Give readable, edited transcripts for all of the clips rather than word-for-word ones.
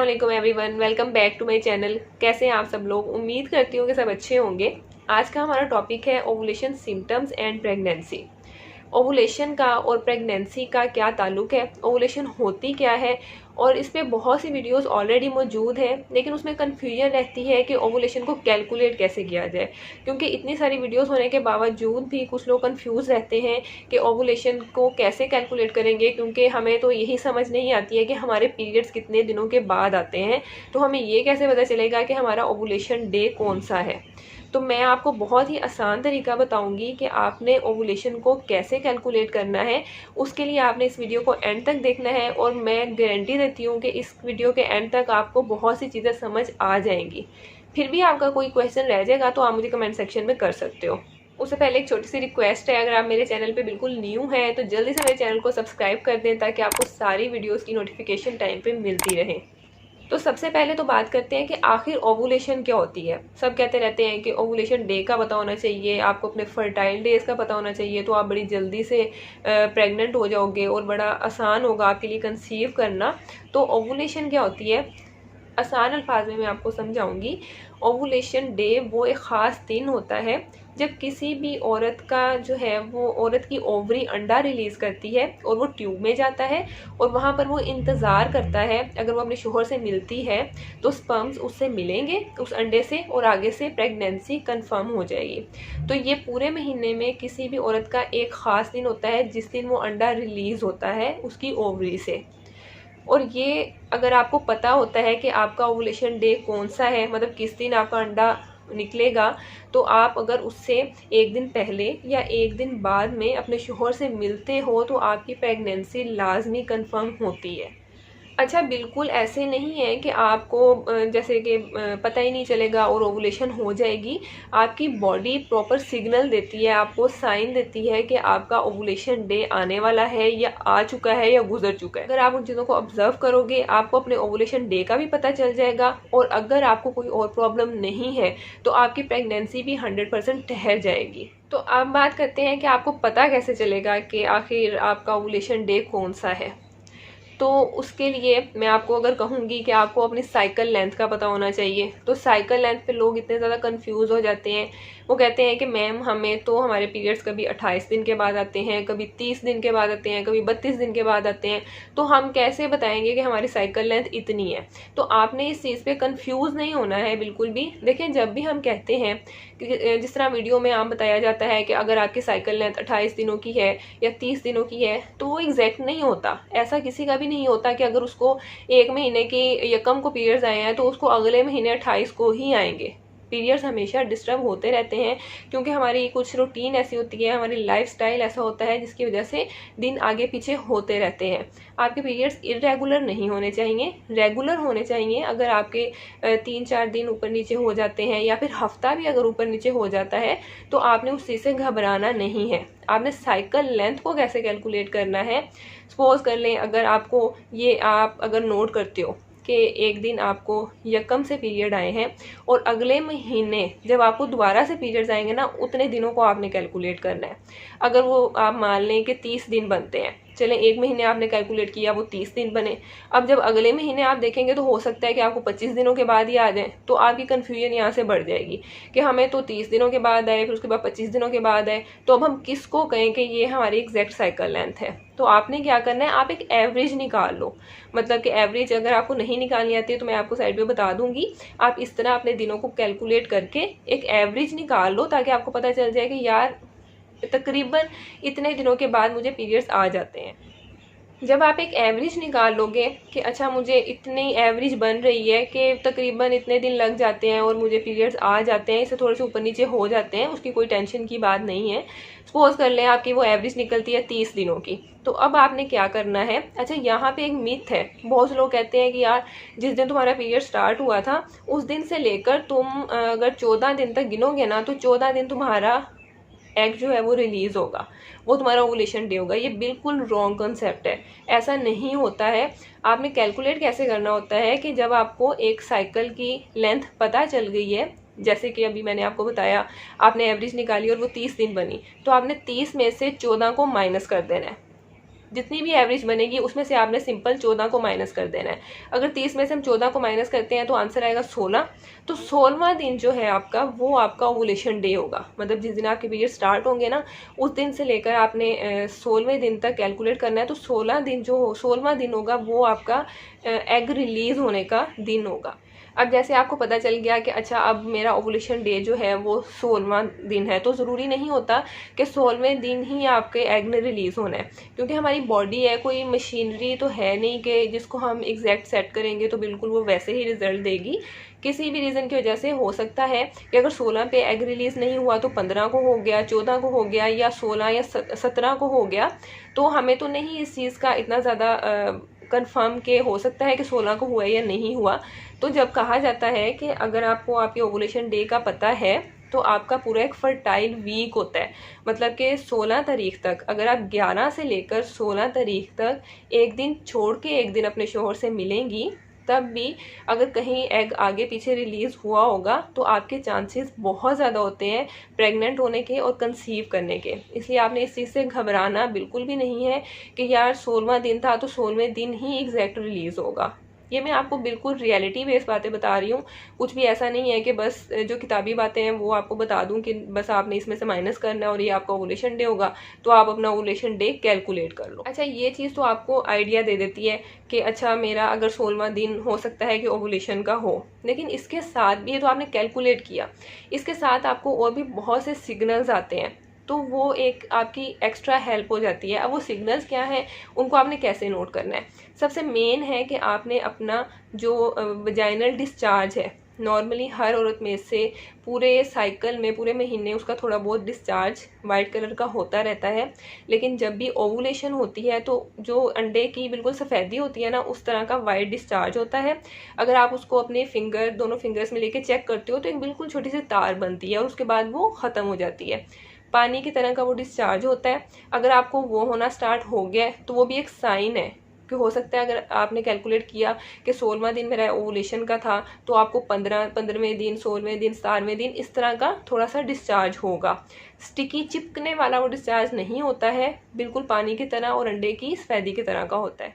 वालेकुम everyone, welcome back to my channel. कैसे हैं आप सब लोग? उम्मीद करती हूँ कि सब अच्छे होंगे। आज का हमारा टॉपिक है ovulation symptoms and pregnancy. Ovulation का और प्रेगनेंसी का क्या ताल्लुक है, ओवुलेशन होती क्या है, और इस पे बहुत सी वीडियोस ऑलरेडी मौजूद हैं, लेकिन उसमें कन्फ्यूजन रहती है कि ओवुलेशन को कैलकुलेट कैसे किया जाए। क्योंकि इतनी सारी वीडियोस होने के बावजूद भी कुछ लोग कंफ्यूज रहते हैं कि ओवुलेशन को कैसे कैलकुलेट करेंगे, क्योंकि हमें तो यही समझ नहीं आती है कि हमारे पीरियड्स कितने दिनों के बाद आते हैं, तो हमें ये कैसे पता चलेगा कि हमारा ओवुलेशन डे कौन सा है। तो मैं आपको बहुत ही आसान तरीका बताऊंगी कि आपने ओवुलेशन को कैसे कैलकुलेट करना है। उसके लिए आपने इस वीडियो को एंड तक देखना है, और मैं गारंटी देती हूँ कि इस वीडियो के एंड तक आपको बहुत सी चीज़ें समझ आ जाएंगी। फिर भी आपका कोई क्वेश्चन रह जाएगा तो आप मुझे कमेंट सेक्शन में कर सकते हो। उससे पहले एक छोटी सी रिक्वेस्ट है, अगर आप मेरे चैनल पे बिल्कुल न्यू हैं तो जल्दी से मेरे चैनल को सब्सक्राइब कर दें, ताकि आपको सारी वीडियोज़ की नोटिफिकेशन टाइम पर मिलती रहे। तो सबसे पहले तो बात करते हैं कि आखिर ओवुलेशन क्या होती है। सब कहते रहते हैं कि ओवुलेशन डे का पता होना चाहिए, आपको अपने फर्टाइल डेज का पता होना चाहिए, तो आप बड़ी जल्दी से प्रेग्नेंट हो जाओगे और बड़ा आसान होगा आपके लिए कंसीव करना। तो ओवुलेशन क्या होती है, आसान अल्फाज में मैं आपको समझाऊंगी। ओवुलेशन डे वो एक ख़ास दिन होता है जब किसी भी औरत का जो है वो औरत की ओवरी अंडा रिलीज़ करती है और वो ट्यूब में जाता है, और वहाँ पर वो इंतज़ार करता है। अगर वो अपने शोहर से मिलती है तो स्पर्म्स उससे मिलेंगे उस अंडे से, और आगे से प्रेगनेंसी कंफर्म हो जाएगी। तो ये पूरे महीने में किसी भी औरत का एक ख़ास दिन होता है जिस दिन वो अंडा रिलीज़ होता है उसकी ओवरी से। और ये अगर आपको पता होता है कि आपका ओवुलेशन डे कौन सा है, मतलब किस दिन आपका अंडा निकलेगा, तो आप अगर उससे एक दिन पहले या एक दिन बाद में अपने शोहर से मिलते हो तो आपकी प्रेगनेंसी लाजमी कंफर्म होती है। अच्छा, बिल्कुल ऐसे नहीं है कि आपको जैसे कि पता ही नहीं चलेगा और ओवुलेशन हो जाएगी। आपकी बॉडी प्रॉपर सिग्नल देती है, आपको साइन देती है कि आपका ओवुलेशन डे आने वाला है, या आ चुका है, या गुजर चुका है। अगर आप उन चीज़ों को ऑब्जर्व करोगे आपको अपने ओवुलेशन डे का भी पता चल जाएगा, और अगर आपको कोई और प्रॉब्लम नहीं है तो आपकी प्रेगनेंसी भी 100% ठहर जाएगी। तो अब बात करते हैं कि आपको पता कैसे चलेगा कि आखिर आपका ओवुलेशन डे कौन सा है। तो उसके लिए मैं आपको अगर कहूँगी कि आपको अपनी साइकिल लेंथ का पता होना चाहिए। तो साइकिल लेंथ पे लोग इतने ज़्यादा कंफ्यूज हो जाते हैं। वो कहते हैं कि मैम हमें तो हमारे पीरियड्स कभी 28 दिन के बाद आते हैं, कभी 30 दिन के बाद आते हैं, कभी 32 दिन के बाद आते हैं, तो हम कैसे बताएंगे कि हमारी साइकिल लेंथ इतनी है। तो आपने इस चीज़ पे कंफ्यूज नहीं होना है बिल्कुल भी। देखिए, जब भी हम कहते हैं कि जिस तरह वीडियो में आम बताया जाता है कि अगर आपकी साइकिल लेंथ 28 दिनों की है या 30 दिनों की है, तो वो एग्जैक्ट नहीं होता। ऐसा किसी का भी नहीं होता कि अगर उसको एक महीने की यकम को पीरियड्स आए हैं तो उसको अगले महीने 28 को ही आएंगे। पीरियड्स हमेशा डिस्टर्ब होते रहते हैं, क्योंकि हमारी कुछ रूटीन ऐसी होती है, हमारी लाइफस्टाइल ऐसा होता है जिसकी वजह से दिन आगे पीछे होते रहते हैं। आपके पीरियड्स इरेगुलर नहीं होने चाहिए, रेगुलर होने चाहिए। अगर आपके 3-4 दिन ऊपर नीचे हो जाते हैं, या फिर हफ्ता भी अगर ऊपर नीचे हो जाता है, तो आपने उस चीज़ से घबराना नहीं है। आपने साइकिल लेंथ को कैसे कैलकुलेट करना है, सपोज कर लें अगर आपको ये आप अगर नोट करते हो कि एक दिन आपको यकम से पीरियड आए हैं, और अगले महीने जब आपको दोबारा से पीरियड्स आएंगे ना, उतने दिनों को आपने कैलकुलेट करना है। अगर वो आप मान लें कि 30 दिन बनते हैं, चलें एक महीने आपने कैलकुलेट किया, वो 30 दिन बने। अब जब अगले महीने आप देखेंगे तो हो सकता है कि आपको 25 दिनों के बाद ही आ जाए, तो आपकी कन्फ्यूजन यहाँ से बढ़ जाएगी कि हमें तो 30 दिनों के बाद आए, फिर उसके बाद 25 दिनों के बाद आए, तो अब हम किसको कहें कि ये हमारी एग्जैक्ट साइकिल लेंथ है। तो आपने क्या करना है, आप एक एवरेज निकाल लो। मतलब कि एवरेज अगर आपको नहीं निकालनी आती है तो मैं आपको साइड पे बता दूंगी। आप इस तरह अपने दिनों को कैलकुलेट करके एक एवरेज निकाल लो, ताकि आपको पता चल जाए कि यार तकरीबन इतने दिनों के बाद मुझे पीरियड्स आ जाते हैं। जब आप एक एवरेज निकाल लोगे कि अच्छा मुझे इतनी एवरेज बन रही है कि तकरीबन इतने दिन लग जाते हैं और मुझे पीरियड्स आ जाते हैं, इससे थोड़े से ऊपर नीचे हो जाते हैं, उसकी कोई टेंशन की बात नहीं है। सपोज कर लें आपकी वो एवरेज निकलती है 30 दिनों की, तो अब आपने क्या करना है। अच्छा, यहाँ पे एक मिथ है, बहुत से लोग कहते हैं कि यार जिस दिन तुम्हारा पीरियड स्टार्ट हुआ था उस दिन से लेकर तुम अगर 14 दिन तक गिनोगे ना, तो 14 दिन तुम्हारा एग जो है वो रिलीज होगा, वो तुम्हारा ओवुलेशन डे होगा। ये बिल्कुल रॉन्ग कंसेप्ट है, ऐसा नहीं होता है। आपने कैलकुलेट कैसे करना होता है कि जब आपको एक साइकिल की लेंथ पता चल गई है, जैसे कि अभी मैंने आपको बताया आपने एवरेज निकाली और वो 30 दिन बनी, तो आपने 30 में से 14 को माइनस कर देना है। जितनी भी एवरेज बनेगी उसमें से आपने सिंपल 14 को माइनस कर देना है। अगर 30 में से हम 14 को माइनस करते हैं तो आंसर आएगा 16। तो 16वां दिन जो है आपका, वो आपका ओवुलेशन डे होगा। मतलब जिस दिन आपके पीरियड स्टार्ट होंगे ना, उस दिन से लेकर आपने 16वें दिन तक कैलकुलेट करना है। तो 16वां दिन होगा वो आपका एग रिलीज होने का दिन होगा। अब जैसे आपको पता चल गया कि अच्छा अब मेरा ओवुलेशन डे जो है वो 16वां दिन है, तो ज़रूरी नहीं होता कि 16वें दिन ही आपके एग ने रिलीज़ होना है, क्योंकि हमारी बॉडी है, कोई मशीनरी तो है नहीं कि जिसको हम एग्जैक्ट सेट करेंगे तो बिल्कुल वो वैसे ही रिजल्ट देगी। किसी भी रीज़न की वजह से हो सकता है कि अगर 16 पे एग रिलीज़ नहीं हुआ तो 15 को हो गया, 14 को हो गया, या 16 या 17 को हो गया। तो हमें तो नहीं इस चीज़ का इतना ज़्यादा कंफर्म के हो सकता है कि 16 को हुआ या नहीं हुआ। तो जब कहा जाता है कि अगर आपको आपके ओवुलेशन डे का पता है तो आपका पूरा एक फर्टाइल वीक होता है। मतलब कि 16 तारीख तक, अगर आप 11 से लेकर 16 तारीख तक एक दिन छोड़ के एक दिन अपने शोहर से मिलेंगी, तब भी अगर कहीं एग आगे पीछे रिलीज हुआ होगा तो आपके चांसेस बहुत ज़्यादा होते हैं प्रेग्नेंट होने के और कंसीव करने के। इसलिए आपने इस चीज़ से घबराना बिल्कुल भी नहीं है कि यार 16वां दिन था तो 16वें दिन ही एग्जैक्ट रिलीज होगा। ये मैं आपको बिल्कुल रियलिटी बेस्ड बातें बता रही हूँ। कुछ भी ऐसा नहीं है कि बस जो किताबी बातें हैं वो आपको बता दूं कि बस आपने इसमें से माइनस करना है और ये आपका ओवुलेशन डे होगा तो आप अपना ओवुलेशन डे कैलकुलेट कर लो। अच्छा, ये चीज़ तो आपको आइडिया दे देती है कि अच्छा मेरा अगर 16वां दिन हो सकता है कि ओवुलेशन का हो, लेकिन इसके साथ भी, ये तो आपने कैलकुलेट किया, इसके साथ आपको और भी बहुत से सिग्नल्स आते हैं, तो वो एक आपकी एक्स्ट्रा हेल्प हो जाती है। अब वो सिग्नल्स क्या हैं, उनको आपने कैसे नोट करना है। सबसे मेन है कि आपने अपना जो वजाइनल डिस्चार्ज है, नॉर्मली हर औरत में से पूरे साइकिल में, पूरे महीने उसका थोड़ा बहुत डिस्चार्ज वाइट कलर का होता रहता है, लेकिन जब भी ओवुलेशन होती है तो जो अंडे की बिल्कुल सफ़ेदी होती है ना, उस तरह का वाइट डिस्चार्ज होता है। अगर आप उसको अपने दोनों फिंगर्स में लेके चेक करते हो तो एक बिल्कुल छोटी सी तार बनती है और उसके बाद वो ख़त्म हो जाती है। पानी की तरह का वो डिस्चार्ज होता है। अगर आपको वो होना स्टार्ट हो गया तो वो भी एक साइन है कि हो सकता है, अगर आपने कैलकुलेट किया कि 16वां दिन मेरा ओवुलेशन का था तो आपको 15वें दिन, 16वें दिन, 17वें दिन इस तरह का थोड़ा सा डिस्चार्ज होगा। स्टिकी चिपकने वाला वो डिस्चार्ज नहीं होता है, बिल्कुल पानी की तरह और अंडे की सफेदी की तरह का होता है।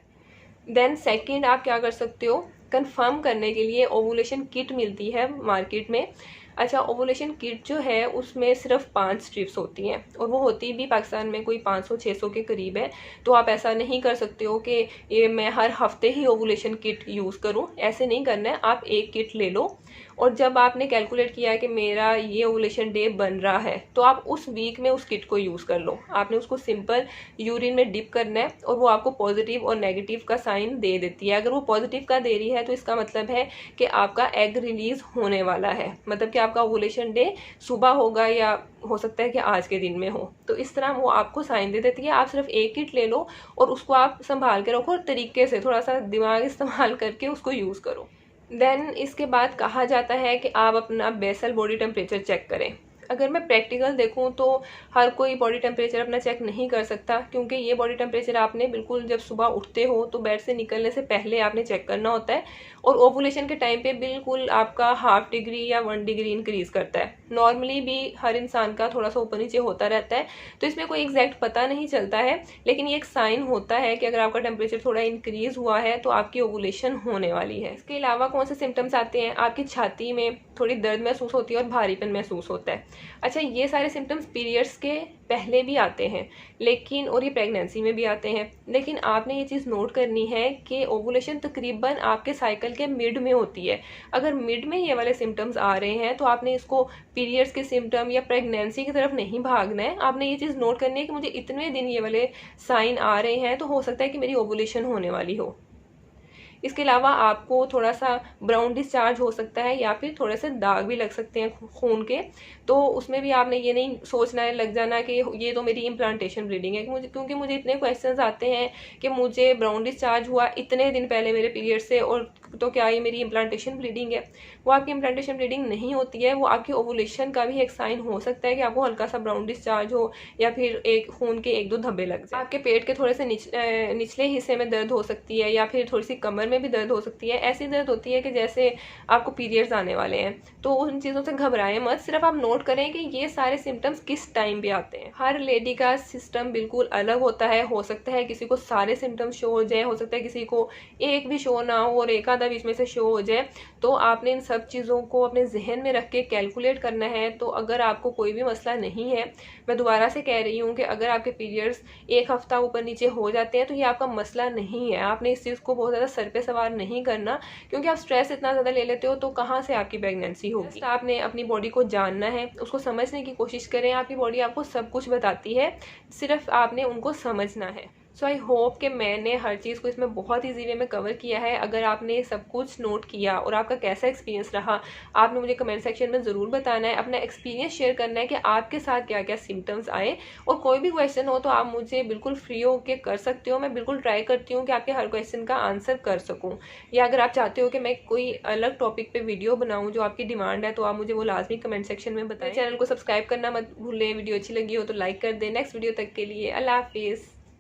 देन सेकेंड, आप क्या कर सकते हो, कंफर्म करने के लिए ओवुलेशन किट मिलती है मार्केट में। अच्छा, ओवुलेशन किट जो है उसमें सिर्फ 5 स्ट्रिप्स होती हैं और वो होती भी पाकिस्तान में कोई 500-600 के करीब है। तो आप ऐसा नहीं कर सकते हो कि ये मैं हर हफ्ते ही ओवुलेशन किट यूज़ करूं, ऐसे नहीं करना है। आप एक किट ले लो और जब आपने कैलकुलेट किया कि मेरा ये ओवुलेशन डे बन रहा है तो आप उस वीक में उस किट को यूज़ कर लो। आपने उसको सिंपल यूरिन में डिप करना है और वो आपको पॉजिटिव और नेगेटिव का साइन दे देती है। अगर वो पॉजिटिव का दे रही है तो इसका मतलब है कि आपका एग रिलीज होने वाला है, मतलब कि आपका ओवुलेशन डे सुबह होगा या हो सकता है कि आज के दिन में हो। तो इस तरह वो आपको साइन दे देती है। आप सिर्फ एक किट ले लो और उसको आप संभाल के रखो और तरीके से थोड़ा सा दिमाग इस्तेमाल करके उसको यूज़ करो। देन इसके बाद कहा जाता है कि आप अपना बेसल बॉडी टेम्परेचर चेक करें। अगर मैं प्रैक्टिकल देखूं तो हर कोई बॉडी टेम्परेचर अपना चेक नहीं कर सकता, क्योंकि ये बॉडी टेम्परेचर आपने बिल्कुल जब सुबह उठते हो तो बेड से निकलने से पहले आपने चेक करना होता है और ओवुलेशन के टाइम पे बिल्कुल आपका 1/2 डिग्री या 1 डिग्री इंक्रीज करता है। नॉर्मली भी हर इंसान का थोड़ा सा ऊपर नीचे होता रहता है, तो इसमें कोई एग्जैक्ट पता नहीं चलता है, लेकिन ये एक साइन होता है कि अगर आपका टेम्परेचर थोड़ा इंक्रीज हुआ है तो आपकी ओवुलेशन होने वाली है। इसके अलावा कौन से सिम्टम्स आते हैं, आपकी छाती में थोड़ी दर्द महसूस होती है और भारीपन महसूस होता है। अच्छा, ये सारे सिम्टम्स पीरियड्स के पहले भी आते हैं, लेकिन और ये प्रेगनेंसी में भी आते हैं, लेकिन आपने ये चीज़ नोट करनी है कि ओवुलेशन तकरीबन आपके साइकिल के मिड में होती है। अगर मिड में ये वाले सिम्टम्स आ रहे हैं तो आपने इसको पीरियड्स के सिम्टम या प्रेगनेंसी की तरफ नहीं भागना है। आपने ये चीज़ नोट करनी है कि मुझे इतने दिन ये वाले साइन आ रहे हैं तो हो सकता है कि मेरी ओवुलेशन होने वाली हो। इसके अलावा आपको थोड़ा सा ब्राउन डिस्चार्ज हो सकता है या फिर थोड़े से दाग भी लग सकते हैं खून के, तो उसमें भी आपने ये नहीं सोचना है, लग जाना कि ये तो मेरी इम्प्लांटेशन ब्लीडिंग है। क्योंकि मुझे इतने क्वेश्चंस आते हैं कि मुझे ब्राउन डिस्चार्ज हुआ इतने दिन पहले मेरे पीरियड से, और तो क्या ये मेरी इम्प्लांटेशन ब्लीडिंग है। वो आपकी इम्प्लांटेशन ब्लीडिंग नहीं होती है, वो आपकी ओवुलेशन का भी एक साइन हो सकता है कि आपको हल्का सा ब्राउन डिस्चार्ज हो या फिर एक खून के 1-2 धब्बे लग जाए। आपके पेट के थोड़े से निचले हिस्से में दर्द हो सकती है या फिर थोड़ी सी कमर में भी दर्द हो सकती है। ऐसी दर्द होती है कि जैसे आपको पीरियड्स आने वाले हैं, तो उन चीज़ों से घबराएं मत। सिर्फ आप नोट करें कि ये सारे सिम्टम्स किस टाइम पे आते हैं। हर लेडी का सिस्टम बिल्कुल अलग होता है। हो सकता है किसी को सारे सिम्टम्स शो हो जाए, हो सकता है किसी को एक भी शो ना हो और एक आधा बीच में से शो हो जाए। तो आपने इन सब चीज़ों को अपने जहन में रख के कैलकुलेट करना है। तो अगर आपको कोई भी मसला नहीं है, मैं दोबारा से कह रही हूँ कि अगर आपके पीरियड्स एक हफ्ता ऊपर नीचे हो जाते हैं तो ये आपका मसला नहीं है। आपने इस चीज़ को बहुत ज़्यादा सर पे सवार नहीं करना, क्योंकि आप स्ट्रेस इतना ज़्यादा ले लेते हो तो कहाँ से आपकी प्रेगनेंसी होगी। आपने अपनी बॉडी को जानना है, उसको समझने की कोशिश करें। आपकी बॉडी आपको सब कुछ बताती है, सिर्फ आपने उनको समझना है। सो आई होप कि मैंने हर चीज़ को इसमें बहुत ईजी वे में कवर किया है। अगर आपने सब कुछ नोट किया और आपका कैसा एक्सपीरियंस रहा, आपने मुझे कमेंट सेक्शन में ज़रूर बताना है। अपना एक्सपीरियंस शेयर करना है कि आपके साथ क्या क्या सिम्टम्स आए। और कोई भी क्वेश्चन हो तो आप मुझे बिल्कुल फ्री होके कर सकते हो। मैं बिल्कुल ट्राई करती हूँ कि आपके हर क्वेश्चन का आंसर कर सकूँ। या अगर आप चाहते हो कि मैं कोई अलग टॉपिक पर वीडियो बनाऊँ जो आपकी डिमांड है, तो आप मुझे वो लाजमी कमेंट सेक्शन में बताएं। चैनल को सब्सक्राइब करना मत भूलें। वीडियो अच्छी लगी हो तो लाइक कर दें। नेक्स्ट वीडियो तक के लिए अल्लाह हाफिज़।